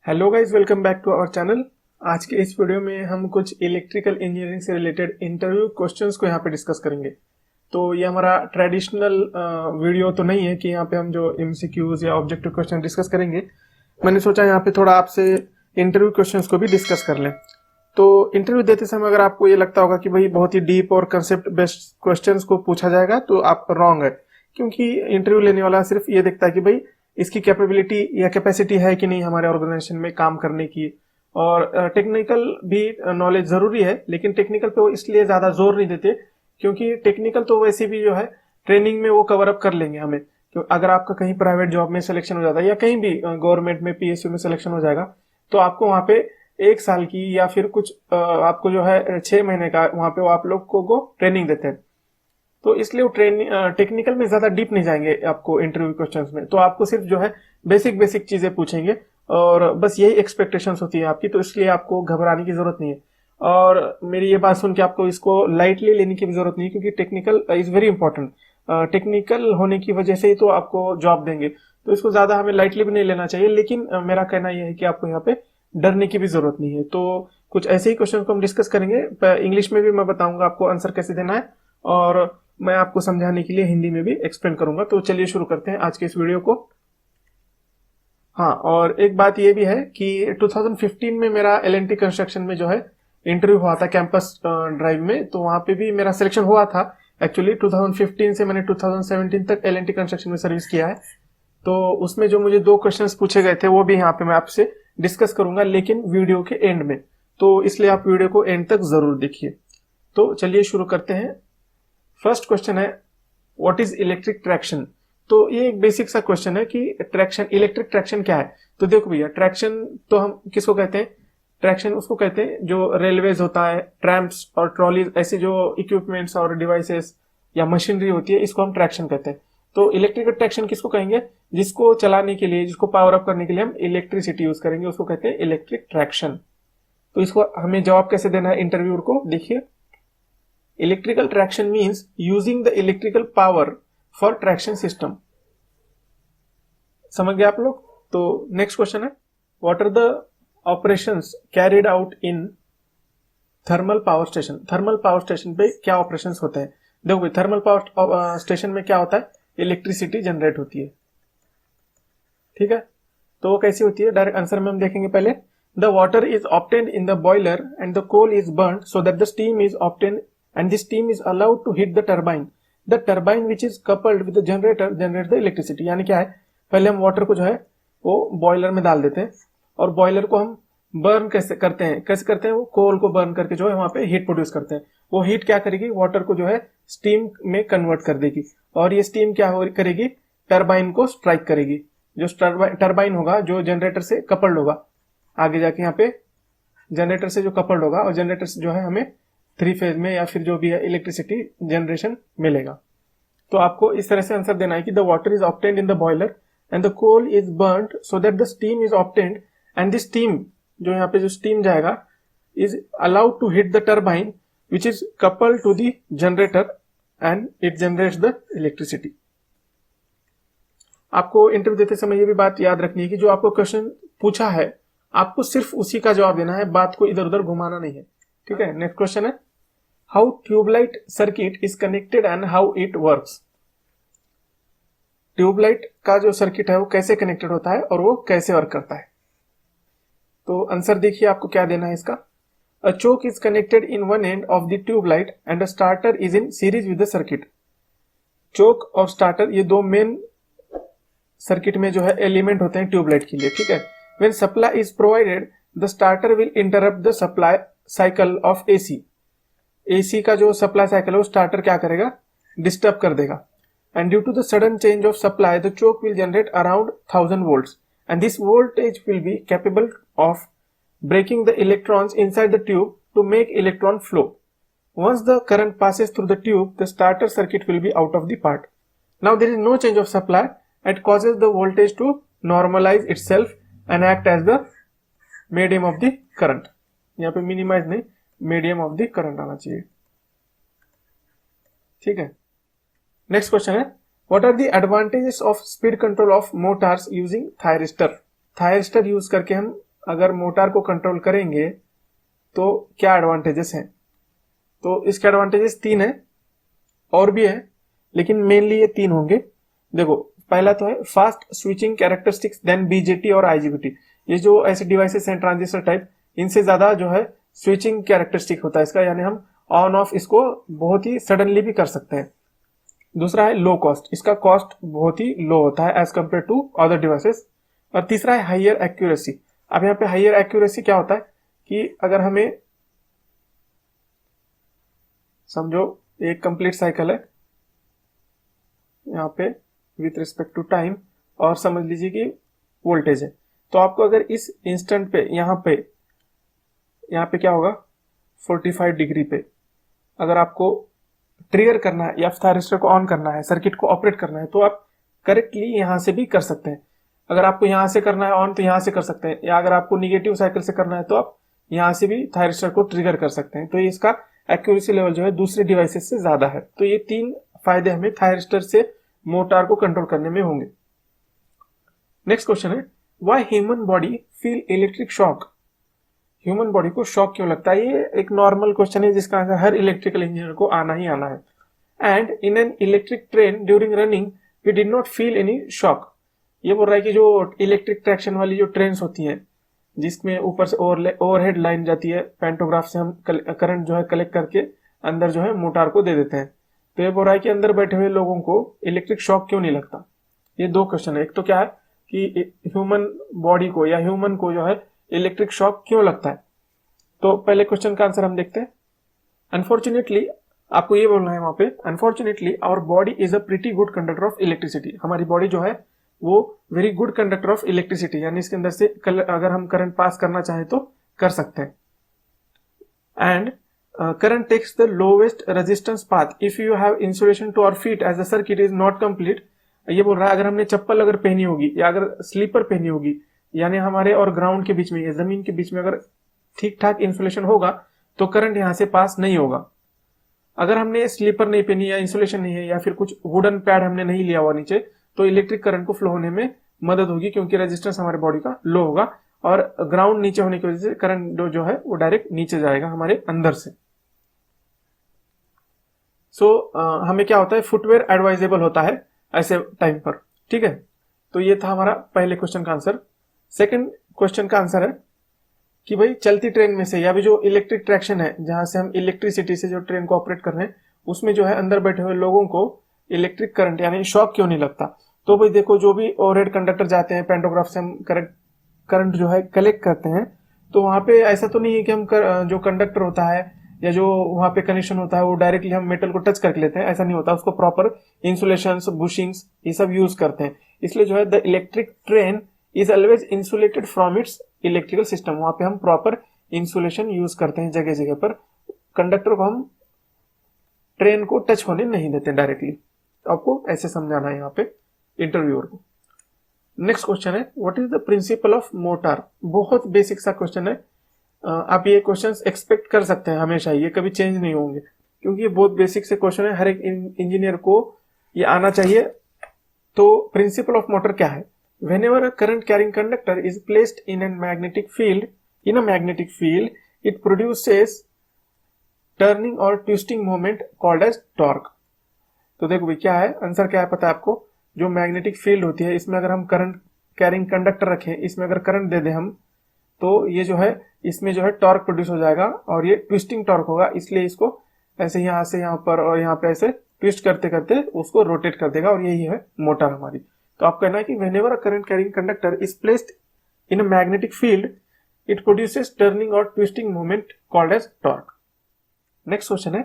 Hello guys, welcome back to our channel. आज के इस वीडियो में हम कुछ इलेक्ट्रिकल इंजीनियरिंग से रिलेटेड इंटरव्यू क्वेश्चंस को यहाँ पे डिस्कस करेंगे। तो ये हमारा ट्रेडिशनल वीडियो तो नहीं है कि यहाँ पे हम जो एमसीक्यूज या ऑब्जेक्टिव क्वेश्चन डिस्कस करेंगे। मैंने सोचा यहाँ पे थोड़ा आपसे इंटरव्यू क्वेश्चंस को भी डिस्कस कर लें। तो इंटरव्यू देते समय अगर आपको ये लगता होगा कि भाई बहुत ही डीप और कंसेप्ट बेस्ड क्वेश्चंस को पूछा जाएगा, तो आप रॉन्ग है। क्योंकि इंटरव्यू लेने वाला सिर्फ ये देखता है कि भाई इसकी कैपेबिलिटी या कैपेसिटी है कि नहीं हमारे ऑर्गेनाइजेशन में काम करने की। और टेक्निकल भी नॉलेज जरूरी है, लेकिन टेक्निकल पे वो इसलिए ज्यादा जोर नहीं देते क्योंकि टेक्निकल तो वैसे भी जो है ट्रेनिंग में वो कवर अप कर लेंगे हमें। क्यों अगर आपका कहीं प्राइवेट जॉब में सिलेक्शन हो जाता है या कहीं भी गवर्नमेंट में पीएसयू में सिलेक्शन हो जाएगा, तो आपको वहां पे 1 साल की या फिर कुछ आपको जो है 6 महीने का वहां पे वो आप लोग को ट्रेनिंग देते हैं। तो इसलिए वो टेक्निकल में ज्यादा डीप नहीं जाएंगे आपको इंटरव्यू क्वेश्चंस में। तो आपको सिर्फ जो है बेसिक बेसिक चीजें पूछेंगे और बस यही एक्सपेक्टेशंस होती है आपकी। तो इसलिए आपको घबराने की जरूरत नहीं है और मेरी ये बात सुन के आपको इसको लाइटली लेने की भी जरूरत नहीं है, क्योंकि technical is very important. Technical होने की वजह से ही तो आपको जॉब देंगे, तो इसको ज्यादा हमें लाइटली भी नहीं लेना चाहिए। लेकिन मेरा कहना यह है कि आपको यहाँ पे डरने की भी जरूरत नहीं है। तो कुछ ऐसे ही क्वेश्चन को हम डिस्कस करेंगे। इंग्लिश में भी मैं बताऊंगा आपको आंसर कैसे देना है, और मैं आपको समझाने के लिए हिंदी में भी एक्सप्लेन करूंगा। तो चलिए शुरू करते हैं आज के इस वीडियो को। हाँ, और एक बात ये भी है कि 2015 में मेरा एलएनटी कंस्ट्रक्शन में जो है इंटरव्यू हुआ था कैंपस ड्राइव में, तो वहां पे भी मेरा सिलेक्शन हुआ था। एक्चुअली 2015 से मैंने 2017 तक एलएनटी कंस्ट्रक्शन में सर्विस किया है। तो उसमें जो मुझे 2 क्वेश्चंस पूछे गए थे वो भी यहाँ पे मैं आपसे डिस्कस करूंगा, लेकिन वीडियो के एंड में। तो इसलिए आप वीडियो को एंड तक जरूर देखिए। तो चलिए शुरू करते हैं। फर्स्ट क्वेश्चन है, व्हाट इज इलेक्ट्रिक ट्रैक्शन। तो ये एक बेसिक सा क्वेश्चन है कि ट्रैक्शन, इलेक्ट्रिक ट्रैक्शन क्या है। तो देखो भैया, ट्रैक्शन तो हम किसको कहते हैं? ट्रैक्शन उसको कहते हैं जो रेलवेज होता है, ट्रैम्प्स और ट्रॉलीज, ऐसे जो इक्विपमेंट्स और डिवाइसेस या मशीनरी होती है, इसको हम ट्रैक्शन कहते हैं। तो इलेक्ट्रिकल ट्रैक्शन किसको कहेंगे? जिसको चलाने के लिए, जिसको पावर अप करने के लिए हम इलेक्ट्रिसिटी यूज करेंगे, उसको कहते हैं इलेक्ट्रिक ट्रैक्शन। तो इसको हमें जवाब कैसे देना है इंटरव्यूअर को, देखिए। Electrical traction means using the electrical power for traction system. समझ गए आप लोग? तो नेक्स्ट क्वेश्चन है, what are the operations carried out in thermal power station. Thermal power station पे क्या ऑपरेशंस होते हैं? देखो भाई, थर्मल पावर स्टेशन में क्या होता है? इलेक्ट्रिसिटी जनरेट होती है, ठीक है। तो वो कैसी होती है, डायरेक्ट आंसर में हम देखेंगे पहले। The water is obtained in the boiler and the coal is burned so that the steam is obtained and this steam is allowed to hit the turbine. The turbine which is coupled with the generator generates the electricity. यानी क्या है, पहले हम water को जो है वो boiler में डाल देते हैं और बॉयलर को हम बर्न कैसे करते हैं? वो कोल को बर्न करके जो है वहां पे हीट प्रोड्यूस करते हैं। वो हीट क्या करेगी? वाटर को जो है स्टीम में कन्वर्ट कर देगी, और ये स्टीम क्या करेगी? टर्बाइन को स्ट्राइक करेगी। जो टर्बाइन होगा जो जनरेटर से कपल्ड होगा, आगे जाके यहाँ पे जनरेटर से जो कपल्ड होगा, और जनरेटर से जो है हमें 3 फेज में या फिर जो भी है इलेक्ट्रिसिटी जनरेशन मिलेगा। तो आपको इस तरह से आंसर देना है कि the water is obtained in the boiler and the coal is burned so that the steam is obtained and the steam, जो यहाँ पे जो स्टीम जाएगा, is allowed to hit the turbine which is coupled to the generator and it generates the electricity. आपको interview देते समय ये भी बात याद रखनी है कि जो आपको क्वेश्चन पूछा है आपको सिर्फ उसी का जवाब देना है, बात को इधर उधर घुमाना नहीं है, ठीक है। नेक्स्ट क्वेश्चन है, how tube light circuit is connected and how it works. Tube light का जो सर्किट है वो कैसे कनेक्टेड होता है और वो कैसे वर्क करता है। तो आंसर देखिए आपको क्या देना है इसका। A choke is connected in one end of the tubelight and a starter is in series with the circuit. Choke और स्टार्टर ये 2 मेन सर्किट में जो है एलिमेंट होते हैं ट्यूबलाइट के लिए, ठीक है। When supply is provided the starter will interrupt the supply cycle of AC. AC का जो सप्लाई साइकिल है वो स्टार्टर क्या करेगा? डिस्टर्ब कर देगा। And due to the sudden change of supply the choke will generate around 1000 volts and this voltage will be capable of breaking the electrons inside the tube to make electron flow. Once the current passes through the tube, the starter circuit will be out of the part. Now there is no change of supply. It causes the voltage to normalize itself and act as the medium of the current. यहाँ पे minimise नहीं, medium of the current आना चाहिए, ठीक है। Next question है, what are the advantages of speed control of motors using thyristor. Thyristor use करके हम अगर मोटर को कंट्रोल करेंगे तो क्या एडवांटेजेस हैं। तो इसके एडवांटेजेस 3 है, और भी है लेकिन मेनली ये 3 होंगे। देखो, पहला तो है fast switching characteristics than BJT और आईजीबीटी। ये जो ऐसे डिवाइसेस हैं ट्रांजिस्टर टाइप, इनसे ज्यादा जो है स्विचिंग कैरेक्टरिस्टिक होता है इसका, यानी हम ऑन ऑफ इसको बहुत ही सडनली भी कर सकते हैं। दूसरा है लो कॉस्ट, इसका कॉस्ट बहुत ही लो होता है as compare to other devices. और तीसरा है हाइयर एक्यूरेसी। अब यहाँ पे हाइयर एक्यूरेसी क्या होता है कि अगर हमें समझो एक कंप्लीट साइकिल है यहाँ पे विथ रिस्पेक्ट टू टाइम, और समझ लीजिए कि वोल्टेज है, तो आपको अगर इस इंस्टेंट पे यहाँ पे क्या होगा 45 डिग्री पे अगर आपको ट्रिगर करना है या थायरिस्टर को ऑन करना है, सर्किट को ऑपरेट करना है, तो आप करेक्टली यहां से भी कर सकते हैं। अगर आपको यहां से करना है ऑन तो यहां से कर सकते हैं, या अगर आपको निगेटिव साइकिल से करना है तो आप यहां से भी थायरिस्टर को ट्रिगर कर सकते हैं। तो ये इसका एक्यूरेसी लेवल जो है दूसरे डिवाइसेस से ज्यादा है। तो ये 3 फायदे हमें थायरिस्टर से मोटर को कंट्रोल करने में होंगे। नेक्स्ट क्वेश्चन है, why human body feel electric shock. Human body को शॉक क्यों लगता है। ये एक नॉर्मल क्वेश्चन है जिसका आंसर हर इलेक्ट्रिकल इंजीनियर को आना ही आना है। And in an electric train during running we did not feel any shock. ये बोल रहा है कि जो इलेक्ट्रिक ट्रैक्शन वाली जो ट्रेन होती हैं जिसमें ऊपर से ओवरहेड लाइन जाती है, पैंटोग्राफ से हम करंट जो है कलेक्ट करके अंदर जो है मोटर को दे देते हैं, तो ये बोल रहा है कि अंदर बैठे हुए लोगों को इलेक्ट्रिक शॉक क्यों नहीं लगता। ये 2 क्वेश्चन है। एक तो क्या है कि ह्यूमन बॉडी को या ह्यूमन को जो है इलेक्ट्रिक शॉक क्यों लगता है। तो पहले क्वेश्चन का आंसर हम देखते हैं। अनफॉर्चुनेटली, आपको ये बोलना है वहां पे, unfortunately our body is a pretty good conductor of electricity. हमारी बॉडी जो है वो very good conductor of electricity, यानी इसके अंदर से अगर हम करंट पास करना चाहें तो कर सकते हैं। And current takes the lowest resistance path if you have insulation to our feet as the circuit is not complete. ये बोल रहा है अगर हमने चप्पल अगर पहनी होगी या अगर स्लीपर पहनी होगी, यानी हमारे और ग्राउंड के बीच में या जमीन के बीच में अगर ठीक ठाक इंसुलेशन होगा तो करंट यहां से पास नहीं होगा। अगर हमने स्लीपर नहीं पहनी या इंसुलेशन नहीं है या फिर कुछ वुडन पैड हमने नहीं लिया हुआ नीचे, तो इलेक्ट्रिक करंट को फ्लो होने में मदद होगी, क्योंकि रेजिस्टेंस हमारे बॉडी का लो होगा और ग्राउंड नीचे होने की वजह से करंट जो है वो डायरेक्ट नीचे जाएगा हमारे अंदर से। हमें क्या होता है, फुटवेयर एडवाइजेबल होता है ऐसे टाइम पर। ठीक है, तो ये था हमारा पहले क्वेश्चन का आंसर। सेकंड क्वेश्चन का आंसर है कि भाई चलती ट्रेन में से या भी जो इलेक्ट्रिक ट्रैक्शन है जहां से हम इलेक्ट्रिसिटी से जो ट्रेन को ऑपरेट कर रहे हैं उसमें जो है अंदर बैठे हुए लोगों को इलेक्ट्रिक करंट यानी शॉक क्यों नहीं लगता। तो भाई देखो, जो भी ओवरहेड कंडक्टर जाते हैं, पैंटोग्राफ से हम करंट जो है कलेक्ट करते हैं, तो वहां पे ऐसा तो नहीं है कि हम जो कंडक्टर होता है या जो वहां पे कनेक्शन होता है वो डायरेक्टली हम मेटल को टच करके लेते हैं, ऐसा नहीं होता। उसको प्रॉपर इंसुलेशन, बुशिंग्स ये सब यूज करते हैं। इसलिए जो है the electric train is always insulated from its electrical system. वहां पे हम प्रॉपर इंसुलेशन यूज करते हैं जगह जगह पर। कंडक्टर को हम ट्रेन को टच होने नहीं देते डायरेक्टली। तो आपको ऐसे समझाना है यहाँ पे इंटरव्यूअर को। नेक्स्ट क्वेश्चन है, what is the principle of motor. बहुत बेसिक सा क्वेश्चन है। आप ये क्वेश्चंस एक्सपेक्ट कर सकते हैं हमेशा, ये कभी चेंज नहीं होंगे, क्योंकि ये बहुत बेसिक से क्वेश्चन है, हर एक इंजीनियर को ये आना चाहिए। तो प्रिंसिपल ऑफ मोटर क्या है। Whenever a current carrying conductor is placed in a magnetic field, it produces turning or twisting moment called as torque. तो देखो भाई क्या है, आंसर क्या है पता है आपको। जो मैग्नेटिक फील्ड होती है इसमें अगर हम करंट कैरिंग कंडक्टर रखें, इसमें अगर करंट दे दें हम, तो ये जो है इसमें जो है टॉर्क प्रोड्यूस हो जाएगा और ये ट्विस्टिंग टॉर्क होगा। इसलिए इसको ऐसे यहाँ से यहाँ पर और यहाँ पे ऐसे ट्विस्ट करते करते उसको रोटेट कर देगा और यही है मोटर हमारी। तो आप कहना है कि whenever a current carrying conductor is placed in a magnetic field, it produces turning or twisting moment called as torque. Next question है,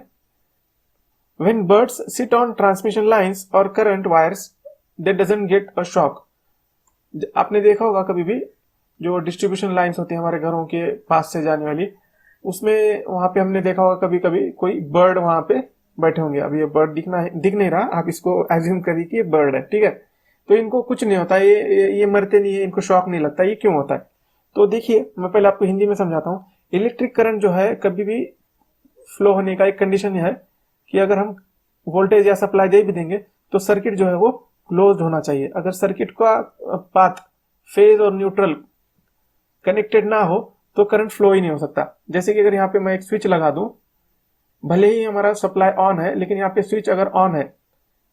when birds sit on transmission lines or current wires, they doesn't get a shock. आपने देखा होगा कभी भी जो distribution lines होती है हमारे घरों के पास से जाने वाली, उसमें वहां पे हमने देखा होगा कभी कभी कोई बर्ड वहां पे बैठे होंगे। अभी ये बर्ड दिख नहीं रहा, आप इसको एज्यूम करिए कि ये बर्ड है। ठीक है, तो इनको कुछ नहीं होता, ये मरते नहीं है, इनको शॉक नहीं लगता। ये क्यों होता है, तो देखिए मैं पहले आपको हिंदी में समझाता हूँ। इलेक्ट्रिक करंट जो है कभी भी फ्लो होने का एक कंडीशन है कि अगर हम वोल्टेज या सप्लाई दे भी देंगे तो सर्किट जो है वो क्लोज होना चाहिए। अगर सर्किट का पाथ फेज और न्यूट्रल कनेक्टेड ना हो तो करंट फ्लो ही नहीं हो सकता। जैसे कि अगर यहाँ पे मैं एक स्विच लगा दूं, भले ही हमारा सप्लाई ऑन है, लेकिन यहाँ पे स्विच अगर ऑन है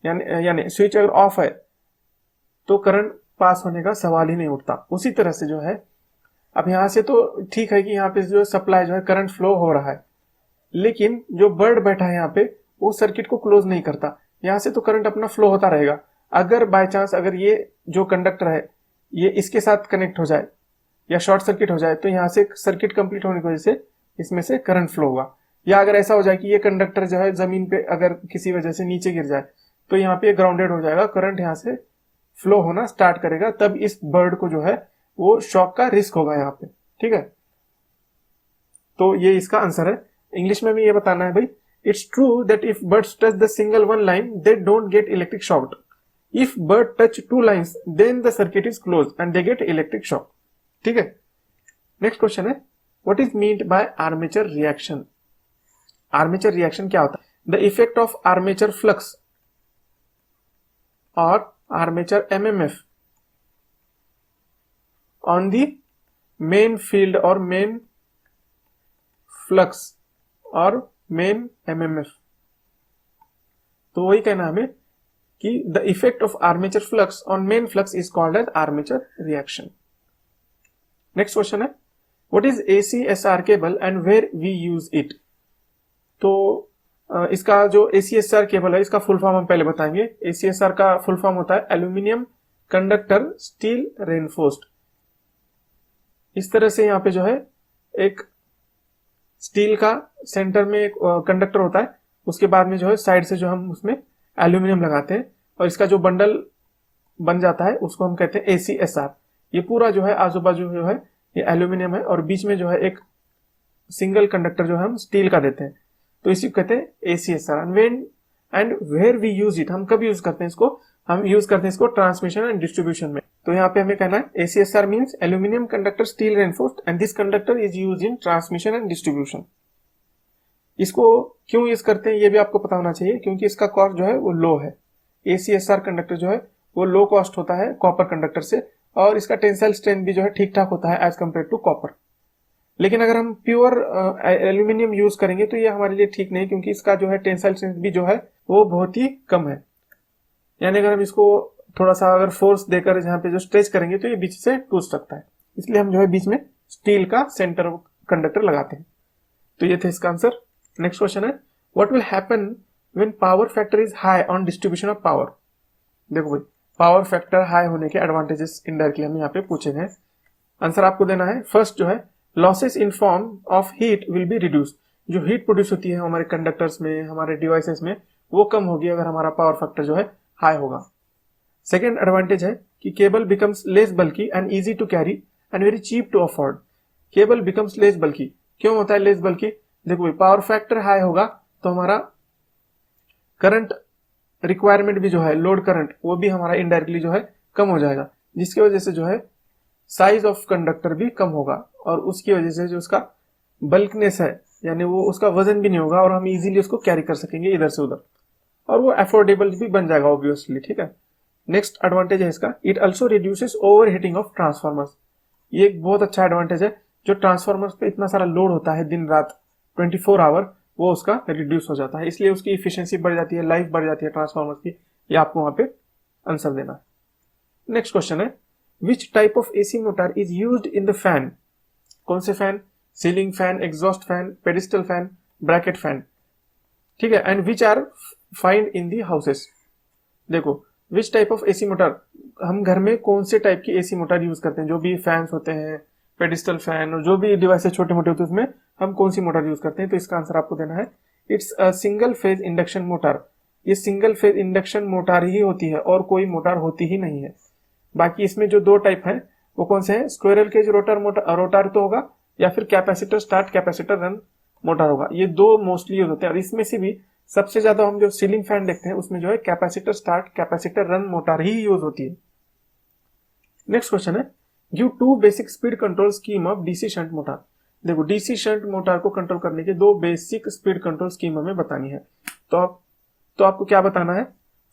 यानी स्विच अगर ऑफ है तो करंट पास होने का सवाल ही नहीं उठता। उसी तरह से जो है, अब यहाँ से तो ठीक है कि यहाँ पे जो सप्लाई जो है करंट फ्लो हो रहा है, लेकिन जो बर्ड बैठा है यहाँ पे वो सर्किट को क्लोज नहीं करता। यहाँ से तो करंट अपना फ्लो होता रहेगा। अगर बाय चांस अगर ये जो कंडक्टर है ये इसके साथ कनेक्ट हो जाए या शॉर्ट सर्किट हो जाए तो यहाँ से सर्किट कंप्लीट होने की वजह से इसमें से करंट फ्लो होगा। या अगर ऐसा हो जाए कि ये कंडक्टर जो है जमीन पे अगर किसी वजह से नीचे गिर जाए तो यहाँ पे ग्राउंडेड हो जाएगा, करंट यहाँ से फ्लो होना स्टार्ट करेगा, तब इस बर्ड को जो है वो शॉक का रिस्क होगा यहाँ पे। ठीक है, तो ये इसका आंसर है। इंग्लिश में भी ये बताना है भाई, it's true that if birds touch the single one line they don't get electric shock, if bird touch two lines then the circuit is close and they get electric shock. ठीक है, next question है, what is meant by armature reaction. Armature reaction क्या होता है? The effect of armature flux और armature MMF on the main field और main flux और main MMF. तो वही कहना हमें कि the effect of armature flux on main flux is called as armature reaction. Next question है, what is ACSR cable and where we use it. तो इसका जो ACSR केबल है इसका फुल फॉर्म हम पहले बताएंगे। ACSR का फुल फॉर्म होता है एल्यूमिनियम कंडक्टर स्टील रेनफोर्स्ड। इस तरह से यहाँ पे जो है एक स्टील का सेंटर में एक कंडक्टर होता है, उसके बाद में जो है साइड से जो हम उसमें एल्यूमिनियम लगाते हैं और इसका जो बंडल बन जाता है उसको हम कहते हैं ACSR। ये पूरा जो है आजू बाजू जो है ये एल्यूमिनियम है और बीच में जो है एक सिंगल कंडक्टर जो है हम स्टील का देते हैं, तो इसी को कहते हैं ACSR। And where we use it, हम कब यूज करते हैं इसको? हम यूज करते हैं इसको ट्रांसमिशन एंड डिस्ट्रीब्यूशन में। तो यहाँ पे हमें कहना है ACSR means aluminium conductor steel reinforced and this conductor is use in transmission and distribution. इसको क्यों यूज करते हैं ये भी आपको पता होना चाहिए, क्योंकि इसका कॉस्ट जो है वो लो है। ACSR कंडक्टर जो है वो लो कॉस्ट होता है कॉपर कंडक्टर से और इसका टेंसाइल स्ट्रेंथ भी जो है ठीक ठाक होता है एज कम्पेयर टू कॉपर। लेकिन अगर हम प्योर एल्यूमिनियम यूज करेंगे तो ये हमारे लिए ठीक नहीं, क्योंकि इसका जो है टेंसाइल स्ट्रेंथ भी जो है वो बहुत ही कम है। यानी अगर हम इसको थोड़ा सा अगर फोर्स देकर यहाँ पे जो स्ट्रेच करेंगे तो ये बीच से टूट सकता है, इसलिए हम जो है बीच में स्टील का सेंटर कंडक्टर लगाते हैं। तो ये थे इसका आंसर। नेक्स्ट क्वेश्चन है, what will happen when power factor is high on distribution of power. देखो भाई, पावर फैक्टर हाई होने के एडवांटेजेस इनडायरेक्टली हमें यहाँ पे पूछे गए। आंसर आपको देना है। फर्स्ट जो है, losses in form of heat will be reduce. जो हीट प्रोड्यूस होती है हमारे कंडक्टर्स में, हमारे डिवाइसेस में, वो कम होगी अगर हमारा पावर फैक्टर जो है हाई होगा। सेकेंड एडवांटेज है कि cable becomes less bulky and easy to carry and very cheap to afford. Cable becomes less bulky, क्यों होता है लेस बल्की? देखो भाई, पावर फैक्टर हाई होगा तो हमारा करंट रिक्वायरमेंट भी जो है, लोड करंट, वो भी हमारा इनडायरेक्टली जो है कम हो जाएगा, जिसकी वजह से जो है साइज ऑफ कंडक्टर भी कम होगा और उसकी वजह से जो उसका बल्कनेस है यानी वो उसका वजन भी नहीं होगा और हम इजीली उसको कैरी कर सकेंगे इधर से उधर, और वो अफोर्डेबल भी बन जाएगा ऑब्वियसली। ठीक है, नेक्स्ट एडवांटेज है इसका, it also reduces over heating of transformers. ये एक बहुत अच्छा एडवांटेज है। जो ट्रांसफॉर्मर्स पे इतना सारा लोड होता है दिन रात 24 आवर, वो उसका रिड्यूस हो जाता है, इसलिए उसकी इफिशियंसी बढ़ जाती है, लाइफ बढ़ जाती है ट्रांसफॉर्मर की। ये आपको वहां पे आंसर देना है। नेक्स्ट क्वेश्चन है, which type of AC motor is used in the fan. कौन से fan? Ceiling fan, exhaust fan, pedestal fan, bracket fan. ठीक है, and which are find in the houses. देखो, which type of AC motor, हम घर में कौन से टाइप की AC मोटर यूज करते हैं? जो भी फैंस होते हैं, पेडिस्टल फैन और जो भी डिवाइसेस छोटे मोटे होते हैं उसमें हम कौन सी मोटर यूज करते हैं? तो इसका आंसर आपको देना है, it's a single phase induction motor. ये सिंगल फेज इंडक्शन मोटर ही होती है और कोई मोटर होती ही नहीं है। बाकी इसमें जो दो टाइप है वो कौन से हैं? स्क्विरल केज रोटर तो होगा या फिर capacitor start capacitor run motor होगा। ये दो मोस्टली यूज होते हैं और इसमें से भी सबसे ज्यादा हम जो सीलिंग फैन देखते हैं उसमें जो है capacitor start capacitor run motor ही यूज होती है। नेक्स्ट क्वेश्चन है, give two basic speed control scheme of DC shunt motor. देखो, डीसी शंट मोटर को कंट्रोल करने के दो बेसिक स्पीड कंट्रोल स्कीम हमें बतानी है। तो आपको क्या बताना है?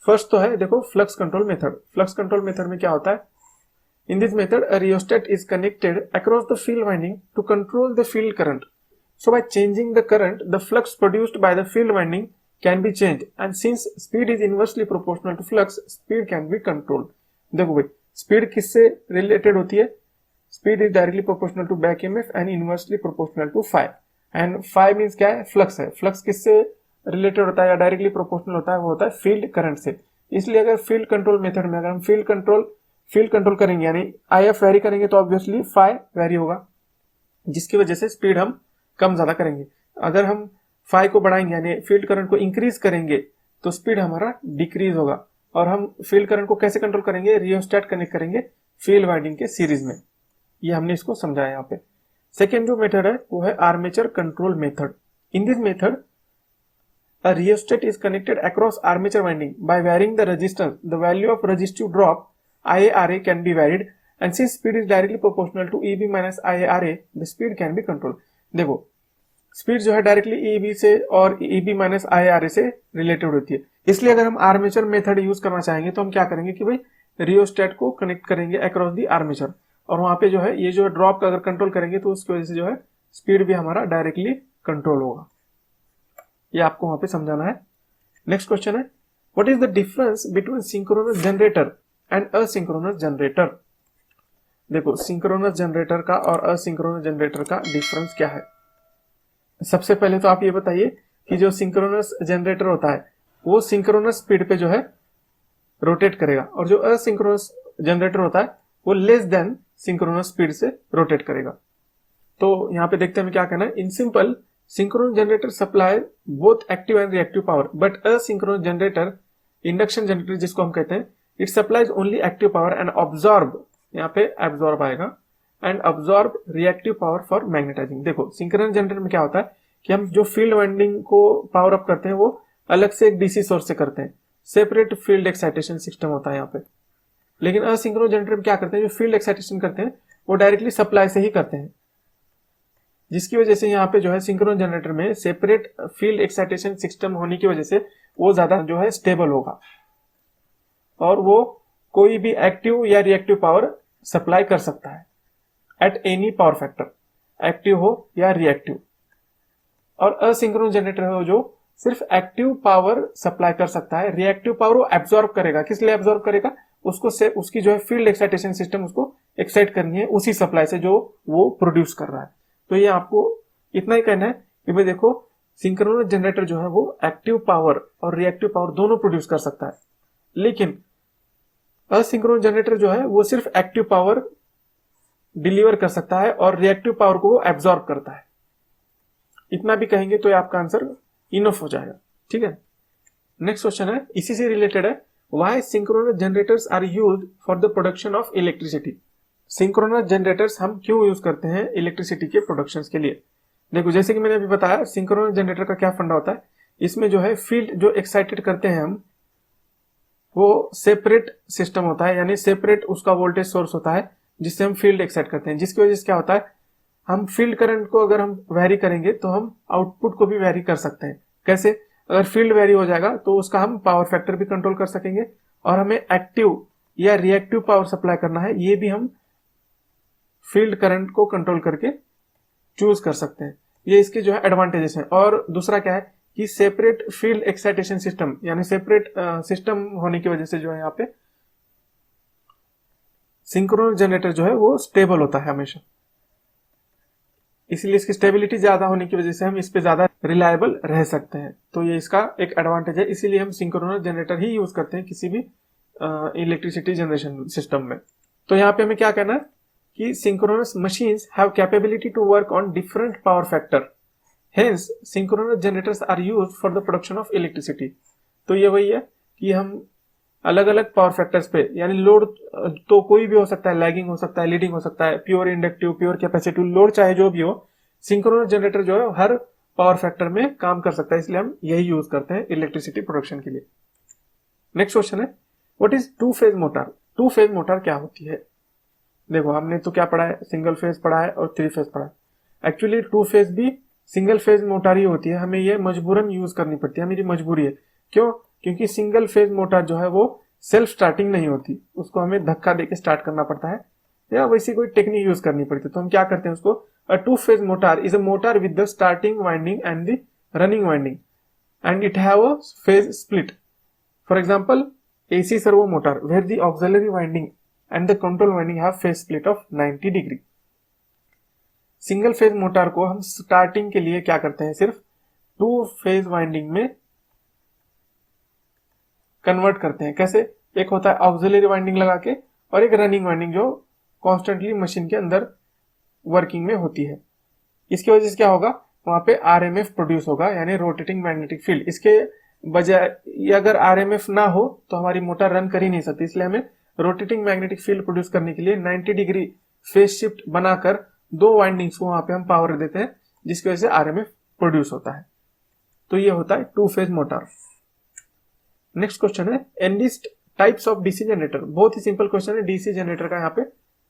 फर्स्ट तो है देखो flux control method. Flux control method में क्या होता है, In this method, a rheostat is connected across the field winding to control the field current. So by changing the current, the flux produced by the field winding can be changed, and since speed is inversely proportional to flux, speed can be controlled. देखो भाई, speed किससे related होती है? Speed is directly proportional to back EMF and inversely proportional to phi, and phi means क्या है? Flux है। Flux किससे related होता है या डायरेक्टली प्रोपोर्शनल होता है? वो होता है फील्ड करंट से। इसलिए अगर फील्ड कंट्रोल मेथड में अगर हम फील्ड कंट्रोल करेंगे यानी IF वेरी करेंगे तो ऑब्वियसली फाई वेरी होगा, जिसकी वजह से स्पीड हम कम ज्यादा करेंगे। अगर हम फाई को बढ़ाएंगे यानी फील्ड करंट को इंक्रीज करेंगे तो स्पीड हमारा डिक्रीज होगा। और हम फील्ड करंट को कैसे कंट्रोल करेंगे? रियोस्टेट कनेक्ट करेंगे फील्ड वाइंडिंग के सीरीज में। ये हमने इसको समझाया यहाँ पे। सेकेंड जो मेथड है वो है armature control method. In this method a rheostat is connected across armature winding by varying the resistance. The value of resistive drop IaRa can be varied, and since speed is directly proportional to EB minus IaRa, the speed can be controlled. देखो speed जो है directly EB से और EB minus IaRa से related होती है। इसलिए अगर हम आर्मेचर मेथड यूज करना चाहेंगे तो हम क्या करेंगे कि भाई रियोस्टेट को कनेक्ट करेंगे अक्रॉस दी आर्मेचर, और वहां पे जो है ये जो ड्रॉप का अगर कंट्रोल करेंगे तो उसकी वजह से जो है स्पीड भी हमारा डायरेक्टली कंट्रोल होगा। ये आपको वहां पे समझाना है। नेक्स्ट क्वेश्चन है, what is the difference between synchronous generator and asynchronous generator? देखो सिंक्रोनस जनरेटर का और असिंक्रोनस जनरेटर का डिफरेंस क्या है? सबसे पहले तो आप ये बताइए कि जो सिंक्रोनस जनरेटर होता है वो सिंक्रोनस स्पीड पे जो है रोटेट करेगा, और जो असिंक्रोनस जनरेटर होता है वो लेस देन सिंक्रोनस स्पीड से रोटेट करेगा। तो यहाँ पे देखते हैं हमें क्या कहना है। In simple, synchronous generator supply both active and reactive power, but asynchronous generator, induction generator जिसको हम कहते हैं, it supplies only active power and absorb, यहाँ पे absorb आएगा, and absorb reactive power for magnetizing। देखो synchronous generator में क्या होता है कि हम जो फील्ड वाइंडिंग को पावर अप करते हैं वो अलग से एक डीसी सोर्स से करते हैं, सेपरेट फील्ड एक्साइटेशन सिस्टम होता है यहाँ पे। लेकिन asynchronous generator में क्या करते हैं, जो फील्ड एक्साइटेशन करते हैं वो डायरेक्टली सप्लाई से ही करते हैं, जिसकी वजह से यहाँ पे जो है सिंक्रोनस जनरेटर में सेपरेट फील्ड एक्साइटेशन सिस्टम होने की वजह से वो ज्यादा जो है स्टेबल होगा, और वो कोई भी एक्टिव या रिएक्टिव पावर सप्लाई कर सकता है at any power factor, active हो या रिएक्टिव। और असिंक्रोनस जनरेटर हो जो सिर्फ एक्टिव पावर सप्लाई कर सकता है, रिएक्टिव पावर वो एब्जॉर्ब करेगा। किस लिए एब्जॉर्ब करेगा? उसको से उसकी जो है फील्ड एक्साइटेशन सिस्टम उसको एक्साइट करनी है उसी सप्लाई से जो वो प्रोड्यूस कर रहा है। तो ये आपको इतना ही कहना है कि भाई देखो सिंक्रोनस जनरेटर जो है वो एक्टिव पावर और रिएक्टिव पावर दोनों प्रोड्यूस कर सकता है, लेकिन असिंक्रोनस जनरेटर जो है वो सिर्फ एक्टिव पावर डिलीवर कर सकता है और रिएक्टिव पावर को वो एब्जॉर्ब करता है। इतना भी कहेंगे तो ये आपका आंसर इनफ हो जाएगा। ठीक है, नेक्स्ट क्वेश्चन है इसी से रिलेटेड है, why synchronous generators are used for the production of electricity? Synchronous generators हम क्यों यूज करते हैं इलेक्ट्रिसिटी के प्रोडक्शन के लिए? देखो जैसे कि मैंने अभी बताया सिंक्रोनस जनरेटर का क्या फंडा होता है, इसमें जो है फील्ड जो एक्साइटेड करते हैं हम वो सेपरेट सिस्टम होता है, यानी सेपरेट उसका वोल्टेज सोर्स होता है जिससे हम फील्ड एक्साइट करते हैं, जिसकी वजह से क्या होता है हम फील्ड करंट को अगर हम वेरी करेंगे तो हम आउटपुट को भी वेरी कर सकते हैं। कैसे? अगर फील्ड वेरी हो जाएगा तो उसका हम पावर फैक्टर भी कंट्रोल कर सकेंगे, और हमें एक्टिव या रिएक्टिव पावर सप्लाई करना है ये भी हम फील्ड करंट को कंट्रोल करके चूज कर सकते हैं। ये इसके जो है एडवांटेजेस हैं। और दूसरा क्या है कि सेपरेट फील्ड एक्साइटेशन सिस्टम यानी सेपरेट सिस्टम होने की वजह से जो है यहाँ पे सिंक्रोनस जनरेटर जो है वो स्टेबल होता है हमेशा, इसलिए इसकी स्टेबिलिटी ज्यादा होने की वजह से हम इस पे ज्यादा रिलायबल रह सकते हैं। तो ये इसका एक एडवांटेज है, इसीलिए हम सिंक्रोनस जनरेटर ही यूज करते हैं किसी भी इलेक्ट्रिसिटी जनरेशन सिस्टम में। तो यहाँ पे हमें क्या कहना है कि synchronous machines have capability to work on different power factor, hence synchronous generators are used for the production of electricity। तो ये वही है कि हम अलग अलग पावर फैक्टर्स पे, यानी लोड तो कोई भी हो सकता है, लैगिंग हो सकता है, लीडिंग हो सकता है, pure inductive, pure capacitive, load चाहे जो भी हो, सिंक्रोनस जनरेटर जो है हर पावर फैक्टर में काम कर सकता है, इसलिए हम यही यूज करते हैं इलेक्ट्रिसिटी प्रोडक्शन के लिए। नेक्स्ट क्वेश्चन है, what is to phase motor? To phase motor क्या होती है? देखो हमने तो क्या पढ़ा है, सिंगल फेज पढ़ा है और थ्री फेज पढ़ा है। एक्चुअली टू फेज भी सिंगल फेज मोटर ही होती है, हमें ये मजबूरन यूज करनी पड़ती है, मेरी मजबूरी है। क्यों? क्योंकि सिंगल फेज मोटर जो है वो सेल्फ स्टार्टिंग नहीं होती, उसको हमें धक्का देके स्टार्ट करना पड़ता है या वैसी कोई टेक्निक यूज करनी पड़ती है। तो हम क्या करते हैं उसको, a two phase motor is a motor with the starting winding and the running winding and it have a phase split. For example AC servo motor where the auxiliary winding and the control winding have phase split of 90 degree. Single phase motor को हम starting के लिए क्या करते हैं, सिर्फ 2 phase winding में convert करते हैं। कैसे, एक होता है ऑक्सिलरी वाइंडिंग लगा के और एक रनिंग वाइंडिंग जो कॉन्स्टेंटली मशीन के अंदर वर्किंग में होती है। इसकी वजह से क्या होगा, वहां पे RMF प्रोड्यूस होगा यानी रोटेटिंग मैग्नेटिक फील्ड। इसके बजाय अगर RMF ना हो तो हमारी मोटर रन कर ही नहीं सकती, इसलिए हमें रोटेटिंग मैग्नेटिक फील्ड प्रोड्यूस करने के लिए 90 डिग्री फेज शिफ्ट बनाकर 2 वाइंडिंग्स को वहां पे हम पावर देते हैं, जिसकी वजह से RMF प्रोड्यूस होता है। तो ये होता है 2 फेज मोटर। नेक्स्ट क्वेश्चन है enlist types of DC generator. बहुत ही सिंपल क्वेश्चन है, DC जनरेटर का यहाँ पे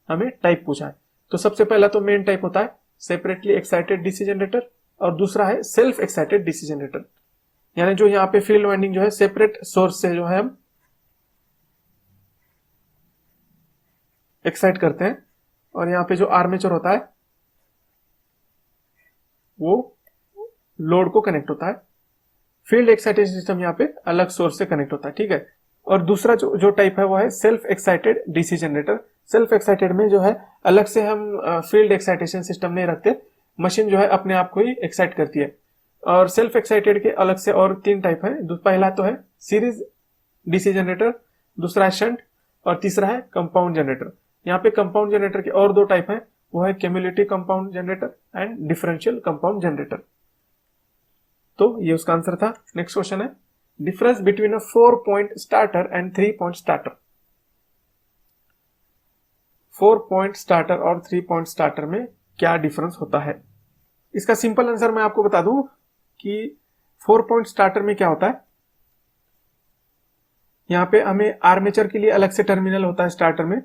हमें टाइप पूछा है। तो सबसे पहला तो मेन टाइप होता है सेपरेटली एक्साइटेड DC जनरेटर और दूसरा है सेल्फ एक्साइटेड DC जनरेटर, यानी जो यहाँ पे फील्ड वाइंडिंग जो है सेपरेट सोर्स से जो है हम एक्साइट करते हैं और यहाँ पे जो आर्मेचर होता है वो लोड को कनेक्ट होता है। फील्ड एक्साइटेशन सिस्टम यहाँ पे अलग सोर्स से कनेक्ट होता है, ठीक है। और दूसरा जो टाइप है वो है self excited DC generator. Self excited में जो है अलग से हम फील्ड एक्साइटेशन सिस्टम नहीं रखते, मशीन जो है अपने आप को ही एक्साइट करती है। और सेल्फ एक्साइटेड के अलग से और 3 टाइप है। पहला तो है सीरीज DC जनरेटर, दूसरा है शंट और तीसरा है कंपाउंड जनरेटर। यहाँ पे कंपाउंड जनरेटर के और 2 टाइप है, वो है cumulative compound generator and differential compound generator. तो ये उसका आंसर था। नेक्स्ट क्वेश्चन है difference between a 4 point starter and 3 point starter. 4 point starter और 3 पॉइंट स्टार्टर में क्या डिफरेंस होता है। इसका सिंपल आंसर मैं आपको बता दूं कि 4 पॉइंट स्टार्टर में क्या होता है, यहां पे हमें आर्मेचर के लिए अलग से टर्मिनल होता है स्टार्टर में,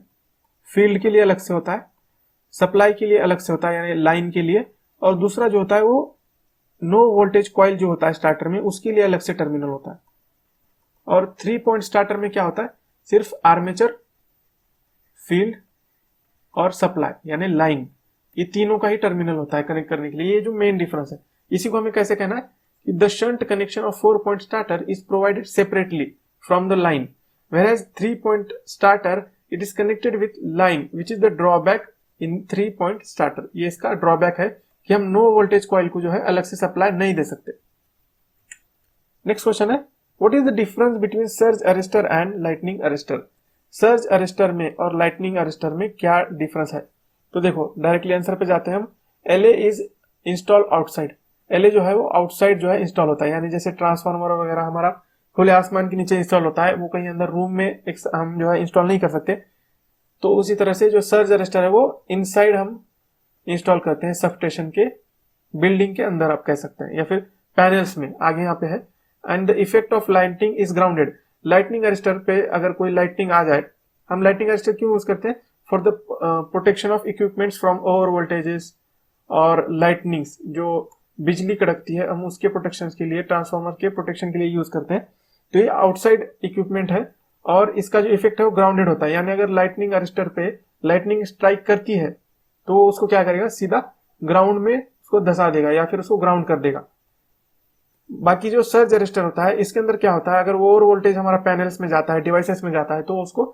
फील्ड के लिए अलग से होता है, सप्लाई के लिए अलग से होता है यानी लाइन के लिए, और दूसरा जो होता है वो नो वोल्टेज कॉइल जो होता है स्टार्टर में उसके लिए अलग से टर्मिनल होता है। और 3 पॉइंट स्टार्टर में क्या होता है, सिर्फ आर्मेचर, फील्ड और सप्लाई यानी लाइन, ये तीनों का ही टर्मिनल होता है कनेक्ट करने के लिए। ये जो मेन डिफरेंस है, इसी को हमें कैसे कहना है कि the shunt connection of 4 point starter is provided separately from the line, whereas 3 point starter it is connected with line which is the drawback in 3 point starter. ये इसका ड्रॉबैक है कि हम नो वोल्टेज कॉइल को जो है अलग से सप्लाई नहीं दे सकते। नेक्स्ट क्वेश्चन है what is the difference between surge arrester and lightning arrester. Surge arrester में और लाइटनिंग अरेस्टर में क्या डिफरेंस है। तो देखो डायरेक्टली आंसर पे जाते हैं हम। LA is install outside. LA जो है वो आउटसाइड जो है इंस्टॉल होता है, यानी जैसे ट्रांसफार्मर वगैरह हमारा खुले आसमान के नीचे इंस्टॉल होता है, वो कहीं अंदर रूम में हम जो है इंस्टॉल नहीं कर सकते। तो उसी तरह से जो सर्ज अरेस्टर है वो इनसाइड हम इंस्टॉल करते हैं सबस्टेशन के बिल्डिंग के अंदर, आप कह सकते हैं, या फिर पैनल्स में आगे यहाँ पे है। And the effect of lighting is grounded. Lightning arrester पे अगर कोई लाइटिंग आ जाए, हम लाइटिंग अरेस्टर क्यों यूज करते हैं, for the protection of equipments from over voltages और लाइटनिंग्स, जो बिजली कड़कती है हम उसके प्रोटेक्शन के लिए, ट्रांसफार्मर के प्रोटेक्शन के लिए यूज करते हैं। तो ये आउटसाइड इक्विपमेंट है और इसका जो इफेक्ट है वो ग्राउंडेड होता है, यानी अगर लाइटनिंग अरेस्टर पे लाइटनिंग स्ट्राइक करती है तो उसको क्या करेगा, सीधा ग्राउंड में उसको धसा देगा या फिर उसको ग्राउंड कर देगा। बाकी जो सर्ज अरेस्टर होता है इसके अंदर क्या होता है, अगर वो ओवर वोल्टेज हमारा पैनल्स में जाता है, डिवाइसेस में जाता है, तो उसको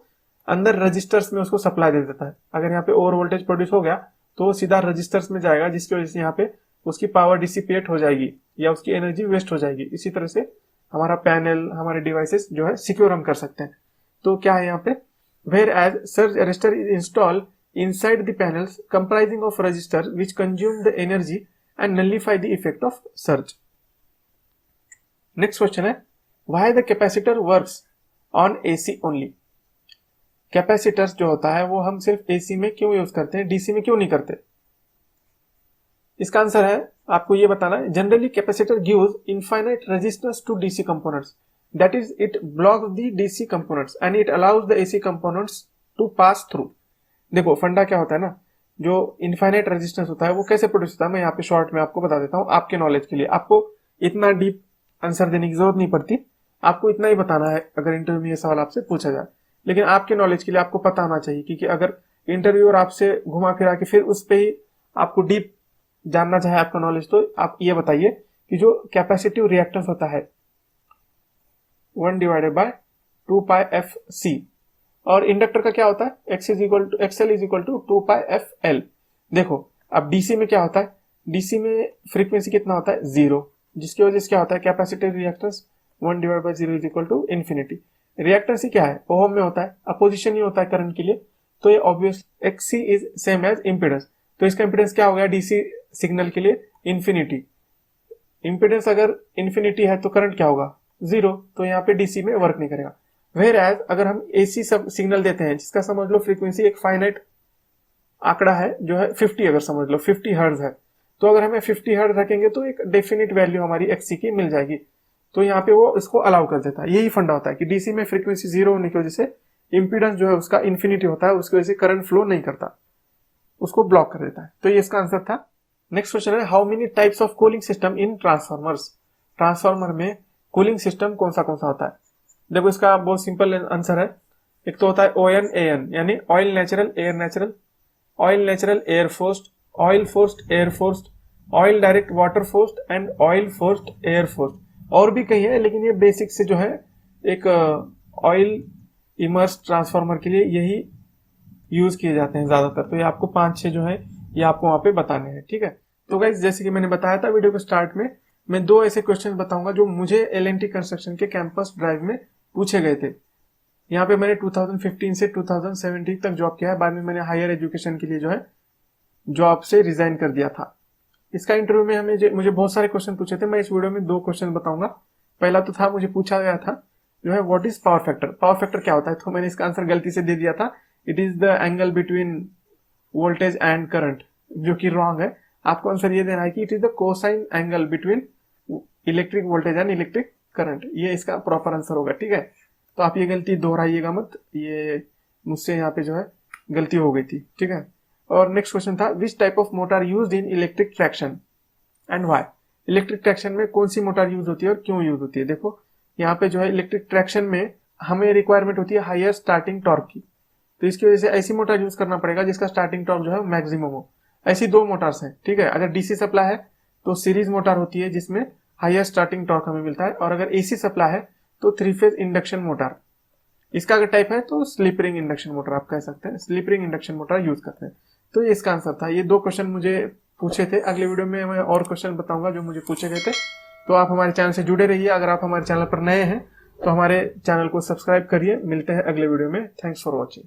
अंदर रजिस्टर्स में उसको सप्लाई दे देता है। अगर यहाँ पे ओवर वोल्टेज प्रोड्यूस हो गया तो सीधा रजिस्टर्स में जाएगा, जिसकी वजह से यहाँ पे उसकी पावर डिसिपेट हो जाएगी या उसकी एनर्जी वेस्ट हो जाएगी। इसी तरह से हमारा पैनल, हमारे डिवाइसेस जो है सिक्योर हम कर सकते हैं। तो क्या है यहाँ पे, where as surge arrester is install inside the panels comprising of resistors which consume the energy and nullify the effect of surge. Next question है why the capacitor works on AC only। Capacitors जो होता है वो हम सिर्फ AC में क्यों use करते हैं, DC में क्यों नहीं करते। इसका आंसर है आपको ये बताना है, generally capacitor gives infinite resistance to DC components, that is it blocks the DC components and it allows the AC components to pass through. देखो फंडा क्या होता है ना, जो इनफाइनाइट रेजिस्टेंस होता है वो कैसे प्रोड्यूस होता है, मैं यहाँ पे शॉर्ट में आपको बता देता हूँ आपके नॉलेज के लिए। आपको इतना डीप आंसर देने की जरूरत नहीं पड़ती, आपको इतना ही बताना है अगर इंटरव्यू में ये सवाल आपसे पूछा जाए। लेकिन आपके नॉलेज के लिए आपको पता होना चाहिए कि अगर इंटरव्यूअर आपसे घुमा फिरा के फिर उस पर ही आपको डीप जानना चाहे आपका नॉलेज, तो आप ये बताइए कि जो कैपेसिटिव रिएक्टेंस होता है 1/2πfc, और इंडक्टर का क्या होता है XL=2πfL। देखो अब डीसी में क्या होता है, डीसी में फ्रीक्वेंसी कितना होता है 0, जिसकी वजह से क्या होता है कैपेसिटिव रिएक्टेंस 1/0 = इन्फिनिटी। रिएक्टेंस ही क्या है, ओम में होता है, अपोजिशन ही होता है करंट के लिए, तो ये obvious XC is same as impedance. तो इसका इम्पीडेंस क्या हो गया डीसी सिग्नल के लिए इन्फिनिटी। इम्पीडेंस अगर इन्फिनिटी है तो करंट क्या होगा 0, तो यहाँ पे डीसी में वर्क नहीं करेगा। वेयर एज अगर हम एसी सब सिग्नल देते हैं जिसका समझ लो फ्रीक्वेंसी एक फाइनाइट आंकड़ा है जो है 50, अगर समझ लो 50 हर्ट्ज है, तो अगर हमें 50 हर्ट्ज रखेंगे तो एक डेफिनेट वैल्यू हमारी XC की मिल जाएगी, तो यहाँ पे वो इसको अलाउ कर देता है। यही फंडा होता है कि डीसी में फ्रीक्वेंसी 0 होने की वजह से इंपीडेंस जो है उसका इन्फिनिटी होता है, उसकी वजह से करंट फ्लो नहीं करता, उसको ब्लॉक कर देता है। तो ये इसका आंसर था। नेक्स्ट क्वेश्चन है how many types of cooling system in transformers. Transformer में कूलिंग सिस्टम कौन सा होता है। देखो इसका बहुत सिंपल आंसर है। एक तो होता है ON AN यानी oil natural air natural, oil natural air forced, oil forced air forced, oil direct water forced and oil forced air forced. और भी कई है लेकिन ये बेसिक से जो है एक ऑयल इमर्स ट्रांसफार्मर के लिए यही यूज किए जाते हैं ज्यादातर। तो ये आपको 5-6 जो है ये आपको वहां पे बताने हैं, ठीक है। तो गाइस जैसे कि मैंने बताया था वीडियो के स्टार्ट में, मैं 2 ऐसे क्वेश्चन बताऊंगा जो मुझे L&T कंस्ट्रक्शन के कैंपस ड्राइव में पूछे गए थे। यहाँ पे मैंने 2015 से 2017 तक जॉब किया है, बाद में मैंने हायर एजुकेशन के लिए जो है जॉब से रिजाइन कर दिया था। इसका इंटरव्यू में मुझे बहुत सारे क्वेश्चन पूछे थे, मैं इस वीडियो में 2 क्वेश्चन बताऊंगा। पहला तो था, मुझे पूछा गया था जो है what is power factor. Power factor क्या होता है, तो मैंने इसका आंसर गलती से दे दिया था, it is the angle between voltage and current, जो कि रॉन्ग है। आपको आंसर ये देना है कि it is the cosine angle between electric voltage and electric current, ये इसका प्रॉपर आंसर होगा, ठीक है। तो आप ये गलती दोहराइएगा मत, ये मुझसे यहाँ पे जो है गलती हो गई थी, ठीक है। और नेक्स्ट क्वेश्चन था विच type of motor used in electric traction and why. Electric traction में कौन सी मोटर यूज होती है और क्यों यूज होती है। देखो यहाँ पे जो है इलेक्ट्रिक ट्रैक्शन में हमें रिक्वायरमेंट होती है हायर स्टार्टिंग टॉर्क की, तो इसकी वजह से ऐसी मोटर यूज करना पड़ेगा जिसका स्टार्टिंग टॉर्क जो है मैक्सिमम हो। ऐसी 2 मोटर्स हैं, ठीक है। अगर डीसी सप्लाई है तो सीरीज मोटर होती है जिसमें हायर स्टार्टिंग टॉर्क हमें मिलता है, और अगर एसी सप्लाई है तो 3 फेज इंडक्शन मोटर। इसका अगर टाइप है तो स्लिप रिंग इंडक्शन मोटर आप कह सकते हैं, slip ring induction motor use करते हैं। तो ये इसका आंसर था। ये 2 क्वेश्चन मुझे पूछे थे। अगले वीडियो में मैं और क्वेश्चन बताऊंगा जो मुझे पूछे गए थे। तो आप हमारे चैनल से जुड़े रहिए। अगर आप हमारे चैनल पर नए हैं तो हमारे चैनल को सब्सक्राइब करिए। मिलते हैं अगले वीडियो में। Thanks for watching.